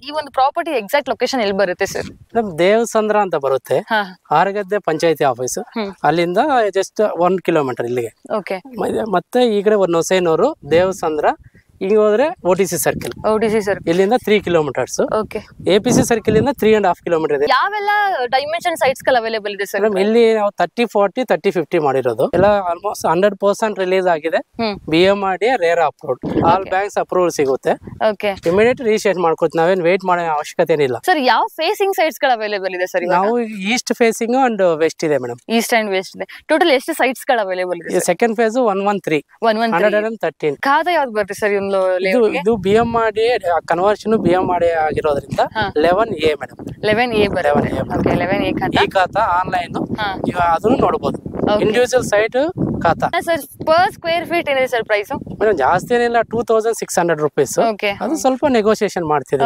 ಈ ಒಂದು property exact location ಎಲ್ಲಿ ಬರುತ್ತೆ ಸರ್? ನಮ್ ದೇವಸಂದ್ರ ಅಂತ ಬರುತ್ತೆ, ಆರಗದ್ದೆ ಪಂಚಾಯತಿ ಆಫೀಸ್, ಅಲ್ಲಿಂದ ಜಸ್ಟ್ 1 ಕಿಲೋಮೀಟರ್ ಇಲ್ಲಿಗೆ. ಓಕೆ. ಮತ್ತೆ ಈ ಕಡೆ ಹೊಸೇನೂರು, ದೇವಸಂದ್ರ, ಈಗ ಹೋದ್ರೆ OTC ಸರ್ಕಲ್, ಇಲ್ಲಿಂದ 3 ಕಿಲೋಮೀಟರ್ಸ್. APC ಸರ್ಕಲ್ ಇಂದ 3.5 ಕಿಲೋಮೀಟರ್ ಇದೆ. ಯಾವೆಲ್ಲ ಡೈಮೆನ್ಷನ್ ಸೈಟ್ಸ್ ಅವೈಲೇಬಲ್ ಇದೆ ಸರ್? ಇಲ್ಲಿ ನಾವು 30, 40, 30, 50 ಮಾಡಿರೋದು ಎಲ್ಲ ಆಲ್ಮೋಸ್ಟ್ 100% ರಿಲೀಸ್ ಆಗಿದೆ. BMRDA RERA approved, all banks approval ಸಿಗುತ್ತೆ. ಇಮಿಡಿಯೇಟ್ ರಿಜಿಸ್ಟ್ರೇಟ್ ಮಾಡ್ಕೊತೀವಿ, ನಾವೇನ್ ವೇಟ್ ಮಾಡೋ ಅವಶ್ಯಕತೆ ಏನಿಲ್ಲ. ಸರ್ ಯಾವ ಫೇಸಿಂಗ್ ಸೈಟ್ಸ್ ಅವೈಲೇಬಲ್ ಇದೆ ಸರ್? ನಾವು ಈಸ್ಟ್ ಫೇಸಿಂಗ್ ಅಂಡ್ ವೆಸ್ಟ್ ಇದೆ ಮೇಡಮ್. ಈಸ್ಟ್ ಅಂಡ್ ವೆಸ್ಟ್ ಇದೆ. ಟೋಟಲ್ ಎಷ್ಟು ಸೈಟ್ಸ್ ಅವೈಲೇಬಲ್ ಇದೆ? Second phase 113 113. ಖಾತಾ ಯಾವ್ದು ಬರುತ್ತೆ ಸರ್? ಇದು BMRDA ಕನ್ವರ್ಷನ್ BMRDA ಆಗಿರೋದ್ರಿಂದ 11A ಮೇಡಮ್. 11A ಬರುತ್ತೆ. ಓಕೆ, 11A ಖಾತಾ. ಈ ಖಾತಾ ಆನ್ಲೈನ್ ಅದನ್ನು ನೋಡಬಹುದು. ಇಂಡಿವಿಜುವಲ್ ಸೈಟ್ ಖಾತಾ. ಸರ್ ಪರ್ ಸ್ಕ್ವೇರ್ ಫೀಟ್ ಏನಿದೆ ಸರ್ ಪ್ರೈಸ್? ಮೇಡಮ್ ಜಾಸ್ತಿ ಏನಿಲ್ಲ, 2600 ರೂಪೀಸ್. ಅದು ಸ್ವಲ್ಪ ನೆಗೋಸಿಯೇಷನ್ ಮಾಡ್ತೀವಿ.